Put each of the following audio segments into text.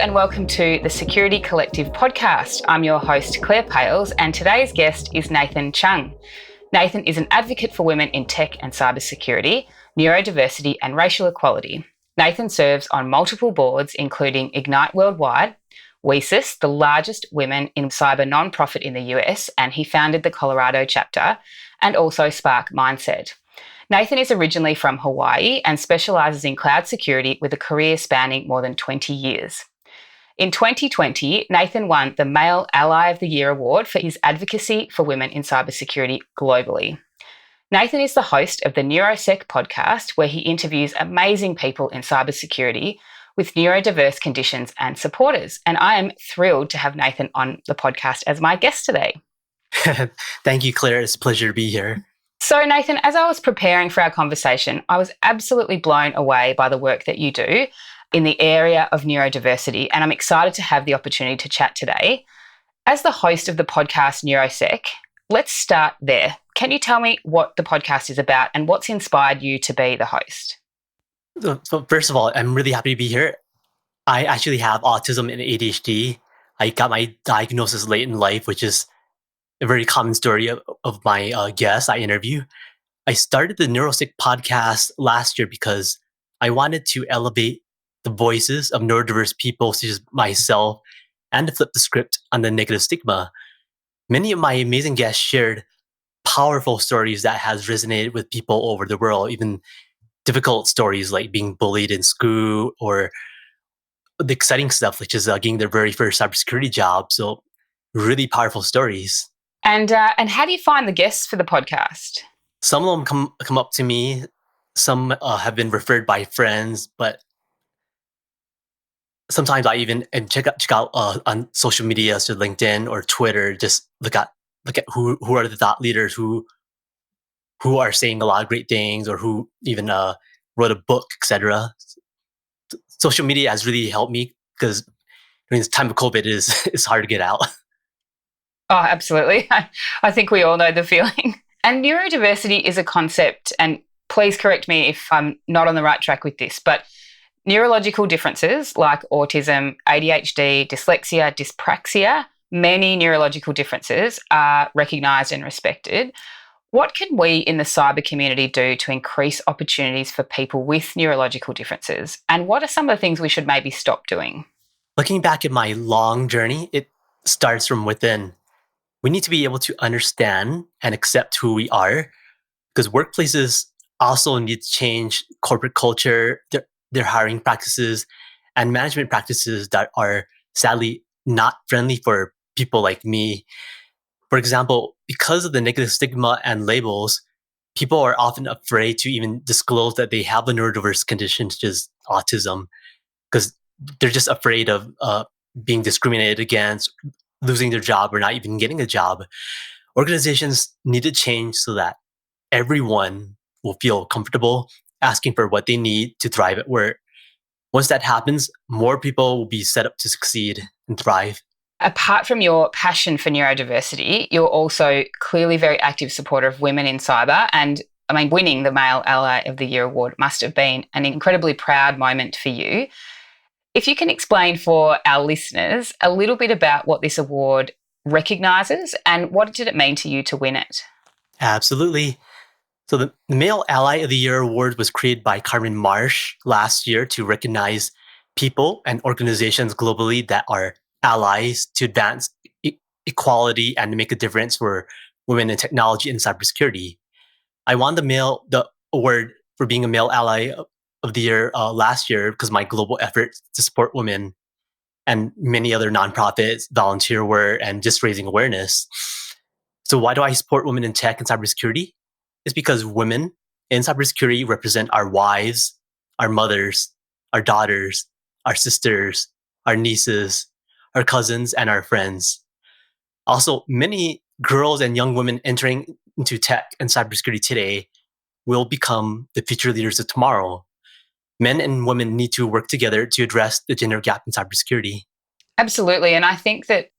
and welcome to the Security Collective podcast. I'm your host, Claire Pales, and today's guest is Nathan Chung. Nathan is an advocate for women in tech and cybersecurity, neurodiversity and racial equality. Nathan serves on multiple boards, including Ignite Worldwide, WiCyS, the largest women in cyber nonprofit in the US, and he founded the Colorado chapter, and also Spark Mindset. Nathan is originally from Hawaii and specialises in cloud security with a career spanning more than 20 years. In 2020, Nathan won the Male Ally of the Year award for his advocacy for women in cybersecurity globally. Nathan is the host of the NeuroSec podcast, where he interviews amazing people in cybersecurity with neurodiverse conditions and supporters. And I am thrilled to have Nathan on the podcast as my guest today. Thank you, Claire. It's a pleasure to be here. So Nathan, as I was preparing for our conversation, I was absolutely blown away by the work that you do in the area of neurodiversity, and I'm excited to have the opportunity to chat today. As the host of the podcast NeuroSec, let's start there. Can you tell me what the podcast is about and what's inspired you to be the host? So first of all, I'm really happy to be here. I actually have autism and ADHD. I got my diagnosis late in life, which is a very common story of my guests I interview. I started the NeuroSec podcast last year because I wanted to elevate the voices of neurodiverse people such as myself and to flip the script on the negative stigma. Many of my amazing guests shared powerful stories that has resonated with people all over the world, even difficult stories like being bullied in school or the exciting stuff, which is getting their very first cybersecurity job. So really powerful stories. And how do you find the guests for the podcast? Some of them come up to me. Some have been referred by friends, but sometimes I even check out on social media, so LinkedIn or Twitter. Just look at who are the thought leaders who are saying a lot of great things, or who even wrote a book, etc. Social media has really helped me because during this time of COVID, it's hard to get out. Oh, absolutely. I think we all know the feeling. And neurodiversity is a concept, and please correct me if I'm not on the right track with this, but neurological differences like autism, ADHD, dyslexia, dyspraxia, many neurological differences are recognised and respected. What can we in the cyber community do to increase opportunities for people with neurological differences? And what are some of the things we should maybe stop doing? Looking back at my long journey, it starts from within. We need to be able to understand and accept who we are, because workplaces also need to change corporate culture, their hiring practices, and management practices that are sadly not friendly for people like me. For example, because of the negative stigma and labels, people are often afraid to even disclose that they have a neurodiverse condition, such as autism, because they're just afraid of being discriminated against, losing their job, or not even getting a job. Organizations need to change so that everyone will feel comfortable asking for what they need to thrive at work. Once that happens, more people will be set up to succeed and thrive. Apart from your passion for neurodiversity, you're also clearly very active supporter of women in cyber. And I mean, winning the Male Ally of the Year award must have been an incredibly proud moment for you. If you can explain for our listeners a little bit about what this award recognises and what did it mean to you to win it? Absolutely. So the Male Ally of the Year award was created by Carmen Marsh last year to recognize people and organizations globally that are allies to advance equality and to make a difference for women in technology and cybersecurity. I won the award for being a Male Ally of the Year last year because my global efforts to support women and many other nonprofits, volunteer work, and just raising awareness. So why do I support women in tech and cybersecurity? It's because women in cybersecurity represent our wives, our mothers, our daughters, our sisters, our nieces, our cousins, and our friends. Also, many girls and young women entering into tech and cybersecurity today will become the future leaders of tomorrow. Men and women need to work together to address the gender gap in cybersecurity. Absolutely. And I think that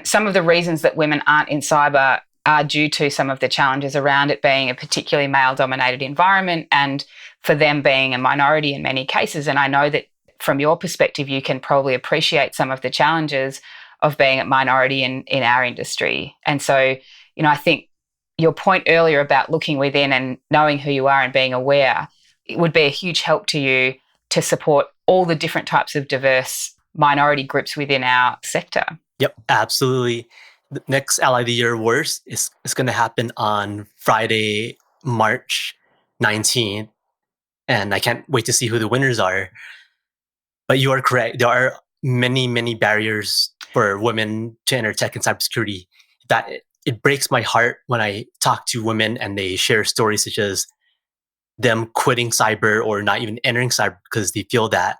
some of the reasons that women aren't in cyber are due to some of the challenges around it being a particularly male-dominated environment and for them being a minority in many cases. And I know that from your perspective, you can probably appreciate some of the challenges of being a minority in our industry. And so, I think your point earlier about looking within and knowing who you are and being aware, it would be a huge help to you to support all the different types of diverse minority groups within our sector. Yep, absolutely. The next Ally of the Year Awards is going to happen on Friday, March 19th. And I can't wait to see who the winners are. But you are correct. There are many, many barriers for women to enter tech and cybersecurity. That it breaks my heart when I talk to women and they share stories such as them quitting cyber or not even entering cyber because they feel that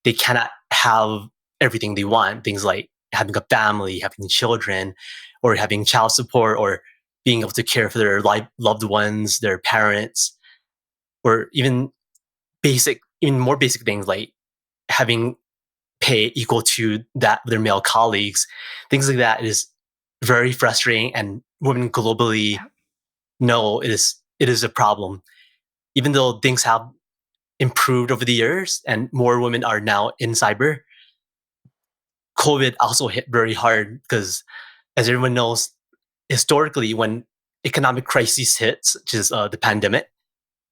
they cannot have everything they want. Things like having a family, having children, or having child support, or being able to care for their loved ones, their parents, or even more basic things like having pay equal to that of their male colleagues. Things like that is very frustrating, and women globally know it is a problem. Even though things have improved over the years and more women are now in cyber, COVID also hit very hard because, as everyone knows, historically, when economic crisis hits, such as the pandemic,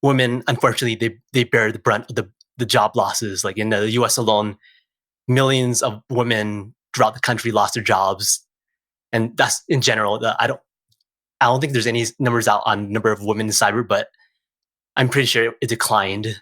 women, unfortunately, they bear the brunt of the job losses. Like in the US alone, millions of women throughout the country lost their jobs. And that's in general. I don't think there's any numbers out on number of women in cyber, but I'm pretty sure it declined.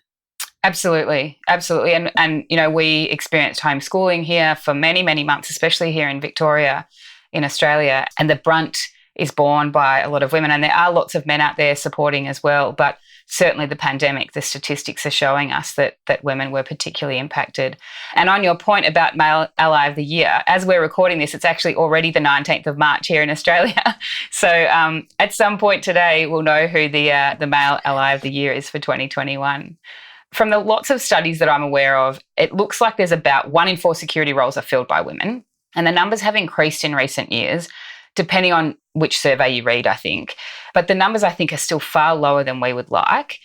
Absolutely. And we experienced homeschooling here for many, many months, especially here in Victoria, in Australia. And the brunt is borne by a lot of women. And there are lots of men out there supporting as well. But certainly the pandemic, the statistics are showing us that women were particularly impacted. And on your point about Male Ally of the Year, as we're recording this, it's actually already the 19th of March here in Australia. So at some point today, we'll know who the Male Ally of the Year is for 2021. From the lots of studies that I'm aware of, it looks like there's about 1 in 4 security roles are filled by women. And the numbers have increased in recent years, depending on which survey you read, I think. But the numbers, I think, are still far lower than we would like.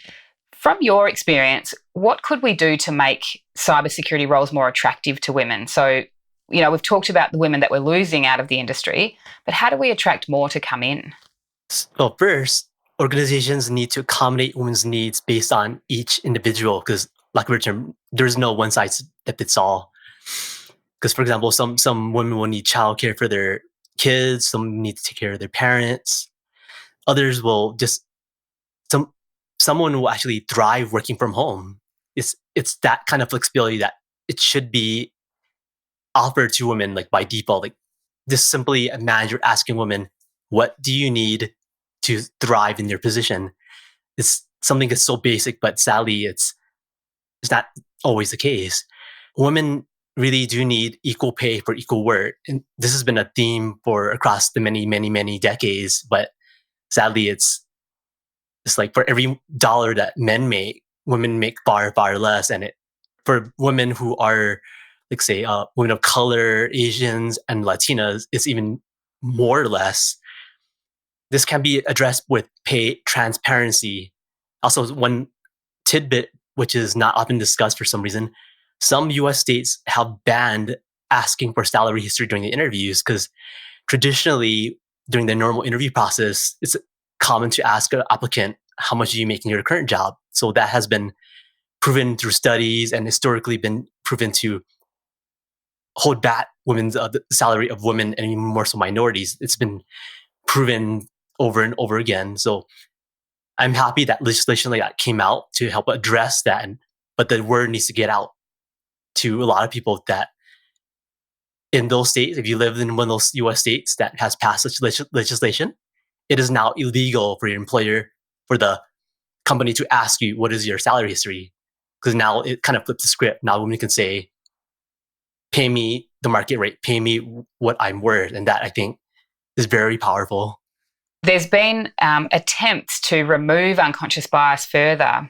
From your experience, what could we do to make cybersecurity roles more attractive to women? So, we've talked about the women that we're losing out of the industry, but how do we attract more to come in? Well, first, organizations need to accommodate women's needs based on each individual because, like Richard, there's no one size that fits all. Because, for example, some women will need childcare for their kids, some need to take care of their parents. Others will someone will actually thrive working from home. It's that kind of flexibility that it should be offered to women, like by default. Like just simply a manager asking women, what do you need to thrive in your position? It's something that's so basic, but sadly it's not always the case. Women really do need equal pay for equal work. And this has been a theme for across the many, many, many decades. But sadly, it's like for every dollar that men make, women make far, far less. And for women who are, like say, women of color, Asians, and Latinas, it's even more or less. This can be addressed with pay transparency. Also, one tidbit, which is not often discussed for some reason, some US states have banned asking for salary history during the interviews because traditionally, during the normal interview process, it's common to ask an applicant, how much do you make in your current job? So that has been proven through studies and historically been proven to hold back the salary of women and even more so minorities. It's been proven over and over again. So I'm happy that legislation like that came out to help address that. But the word needs to get out to a lot of people that in those states, if you live in one of those US states that has passed such legislation, it is now illegal for your employer, for the company to ask you, what is your salary history? Because now it kind of flips the script. Now women can say, pay me the market rate, pay me what I'm worth. And that I think is very powerful. There's been attempts to remove unconscious bias further,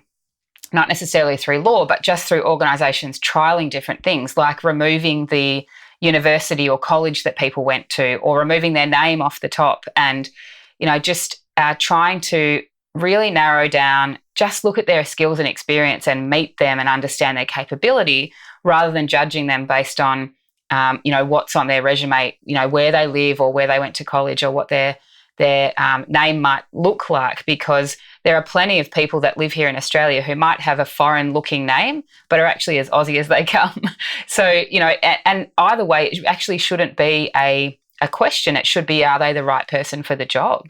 not necessarily through law, but just through organisations trialling different things, like removing the university or college that people went to, or removing their name off the top, and just trying to really narrow down, just look at their skills and experience and meet them and understand their capability, rather than judging them based on, what's on their resume, where they live or where they went to college or what their name might look like, because there are plenty of people that live here in Australia who might have a foreign looking name but are actually as Aussie as they come. So, and either way, it actually shouldn't be a question. It should be, are they the right person for the job?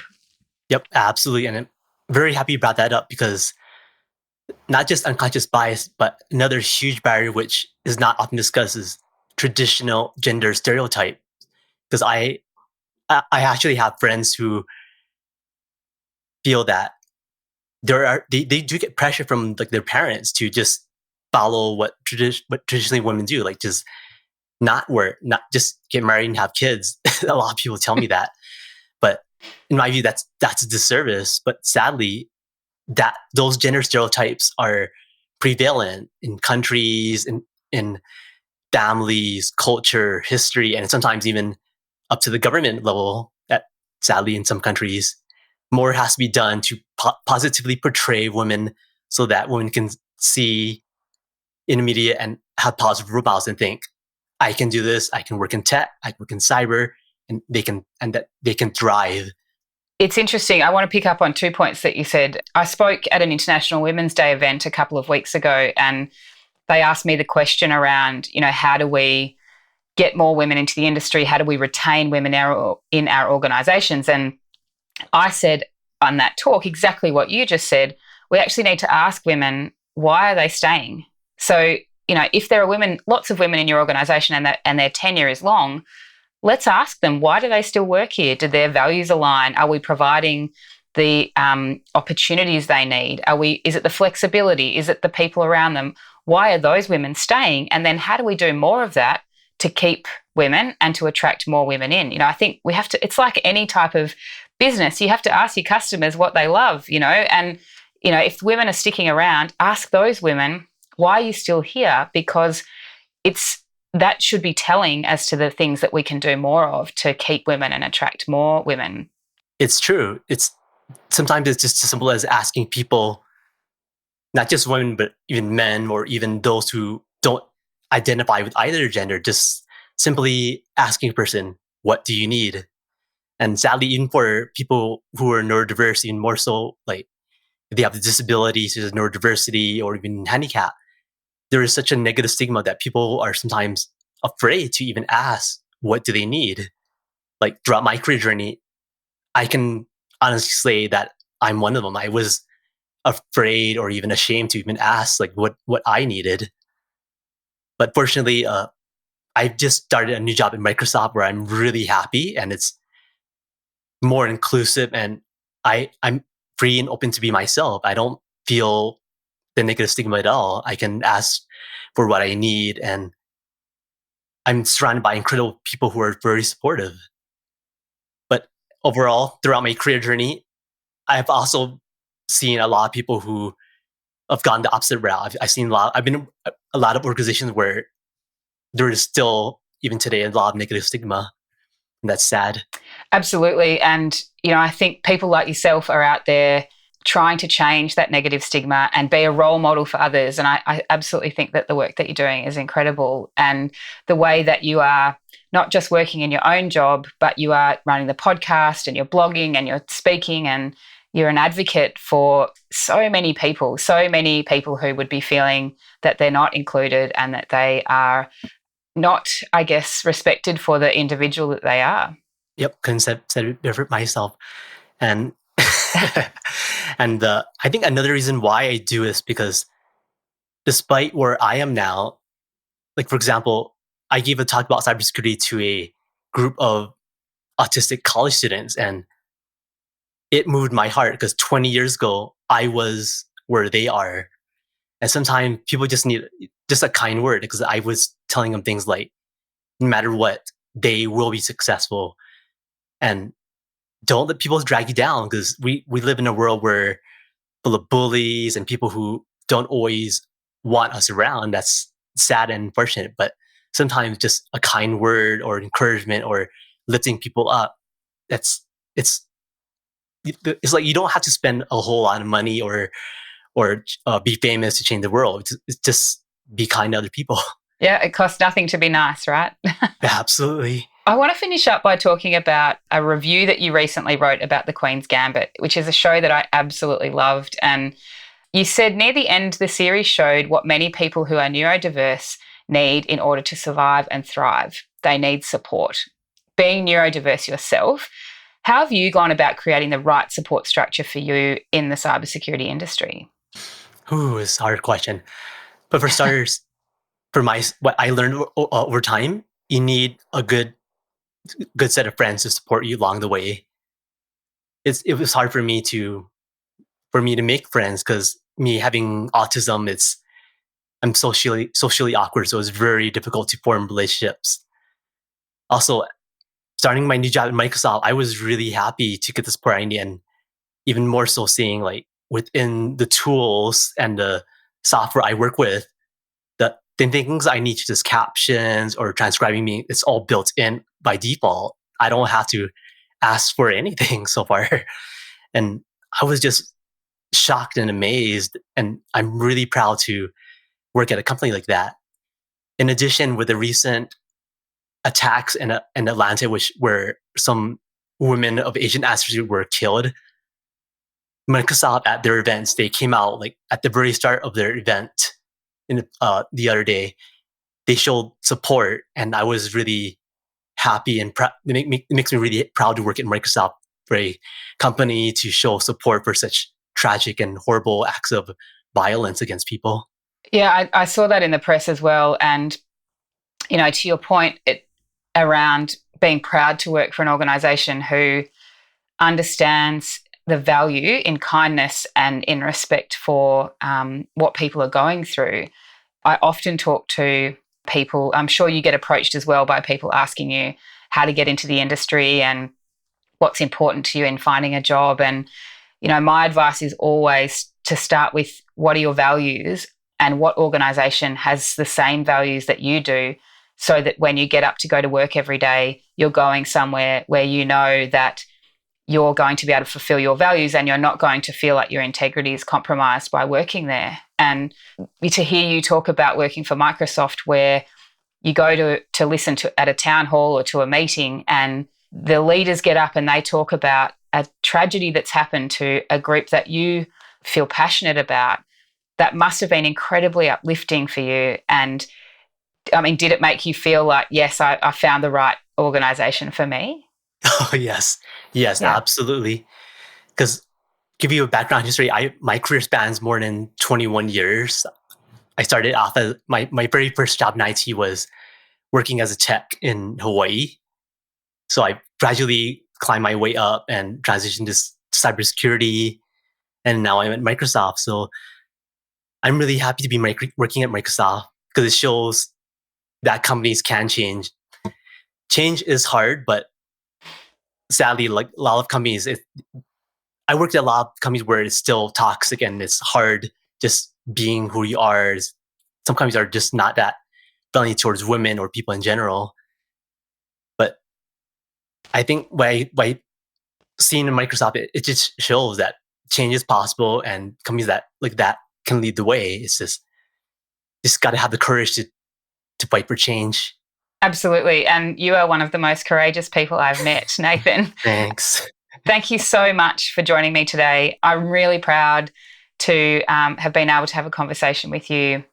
Yep, absolutely. And I'm very happy you brought that up, because not just unconscious bias, but another huge barrier which is not often discussed is traditional gender stereotype. Because I actually have friends who feel that they do get pressure from like their parents to just follow what traditionally women do, like just not work, not just get married and have kids. A lot of people tell me that, but in my view, that's a disservice. But sadly, that those gender stereotypes are prevalent in countries, in families, culture, history, and sometimes even up to the government level. That sadly, in some countries, more has to be done to positively portray women so that women can see in the media and have positive role models and think, I can do this. I can work in tech. I can work in cyber, and that they can thrive. It's interesting. I want to pick up on 2 points that you said. I spoke at an International Women's Day event a couple of weeks ago, and they asked me the question around, how do we get more women into the industry? How do we retain women in our organisations? And I said on that talk exactly what you just said. We actually need to ask women, why are they staying? So, if there are lots of women in your organisation and their tenure is long, let's ask them, why do they still work here? Do their values align? Are we providing the opportunities they need? Is it the flexibility? Is it the people around them? Why are those women staying? And then how do we do more of that to keep women and to attract more women in? I think we have to, it's like any type of business. You have to ask your customers what they love, and, if women are sticking around, ask those women, why are you still here? Because that should be telling as to the things that we can do more of to keep women and attract more women. It's true. Sometimes it's just as simple as asking people, not just women, but even men or even those who don't identify with either gender, just simply asking a person, what do you need? And sadly, even for people who are neurodiverse, even more so, like if they have the disabilities, such as neurodiversity or even handicap, there is such a negative stigma that people are sometimes afraid to even ask, what do they need? Like throughout my career journey, I can honestly say that I'm one of them. I was afraid or even ashamed to even ask like what I needed. But fortunately, I've just started a new job in Microsoft where I'm really happy, and it's more inclusive, and I'm free and open to be myself. I don't feel the negative stigma at all. I can ask for what I need, and I'm surrounded by incredible people who are very supportive. But overall, throughout my career journey, I've also seen a lot of people who have gone the opposite route. I've been in a lot of organizations where there is still, even today, a lot of negative stigma. And that's sad. Absolutely. And, I think people like yourself are out there trying to change that negative stigma and be a role model for others. And I absolutely think that the work that you're doing is incredible. And the way that you are not just working in your own job, but you are running the podcast and you're blogging and you're speaking and you're an advocate for so many people who would be feeling that they're not included and that they are not, I guess, respected for the individual that they are. Yep, couldn't said it better myself. And and I think another reason why I do is because despite where I am now, like for example, I gave a talk about cybersecurity to a group of autistic college students, and it moved my heart because 20 years ago I was where they are, and sometimes people just need just a kind word, because I was telling them things like, no matter what, they will be successful, and don't let people drag you down, because we live in a world where full of bullies and people who don't always want us around. That's sad and unfortunate, but sometimes just a kind word or encouragement or lifting people up, it's like you don't have to spend a whole lot of money or be famous to change the world. It's just be kind to other people. Yeah, it costs nothing to be nice, right? Absolutely. I want to finish up by talking about a review that you recently wrote about The Queen's Gambit, which is a show that I absolutely loved. And you said near the end, the series showed what many people who are neurodiverse need in order to survive and thrive. They need support. Being neurodiverse yourself, how have you gone about creating the right support structure for you in the cybersecurity industry? Ooh, it's a hard question. But for starters, what I learned over time, you need a good set of friends to support you along the way. It was hard for me to make friends because me having autism, I'm socially awkward, so it's very difficult to form relationships. Also, starting my new job at Microsoft, I was really happy to get the support I need, and even more so seeing like within the tools and the software I work with, the things I need to just captions or transcribing me, it's all built in by default. I don't have to ask for anything so far. And I was just shocked and amazed. And I'm really proud to work at a company like that. In addition, with the recent attacks in Atlanta, where some women of Asian ancestry were killed, Microsoft at their events, they came out like at the very start of their event the other day. They showed support, and I was really happy and it makes me really proud to work at Microsoft, for a company to show support for such tragic and horrible acts of violence against people. Yeah, I saw that in the press as well. And, to your point, around being proud to work for an organisation who understands the value in kindness and in respect for what people are going through. I often talk to people, I'm sure you get approached as well by people asking you how to get into the industry and what's important to you in finding a job. And, my advice is always to start with what are your values and what organisation has the same values that you do, so that when you get up to go to work every day, you're going somewhere where you know that you're going to be able to fulfill your values and you're not going to feel like your integrity is compromised by working there. And to hear you talk about working for Microsoft, where you go to listen to at a town hall or to a meeting, and the leaders get up and they talk about a tragedy that's happened to a group that you feel passionate about, that must have been incredibly uplifting for you. And I mean, did it make you feel like, yes, I found the right organisation for me? Oh, yes. Yes, yeah. Absolutely. Because give you a background history, my career spans more than 21 years. I started off as my very first job in IT was working as a tech in Hawaii. So I gradually climbed my way up and transitioned to cybersecurity. And now I'm at Microsoft. So I'm really happy to be working at Microsoft because it shows that companies can change. Change is hard, but sadly, like a lot of companies, I worked at a lot of companies where it's still toxic and it's hard just being who you are. Some companies are just not that friendly towards women or people in general. But I think by seeing in Microsoft, it just shows that change is possible, and companies that like that can lead the way. It's just got to have the courage to fight for change. Absolutely. And you are one of the most courageous people I've met, Nathan. Thanks. Thank you so much for joining me today. I'm really proud to have been able to have a conversation with you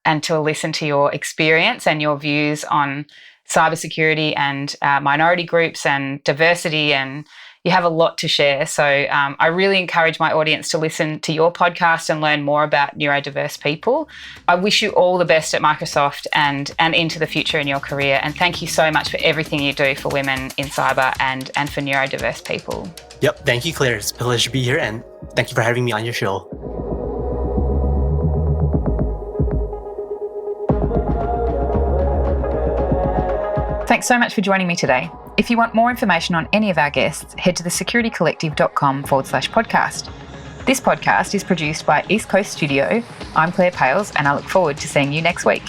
and to listen to your experience and your views on cybersecurity and minority groups and diversity, and you have a lot to share. So I really encourage my audience to listen to your podcast and learn more about neurodiverse people. I wish you all the best at Microsoft and into the future in your career. And thank you so much for everything you do for women in cyber and for neurodiverse people. Yep. Thank you, Claire. It's a pleasure to be here. And thank you for having me on your show. Thanks so much for joining me today. If you want more information on any of our guests, head to thesecuritycollective.com/podcast. This podcast is produced by East Coast Studio. I'm Claire Pales, and I look forward to seeing you next week.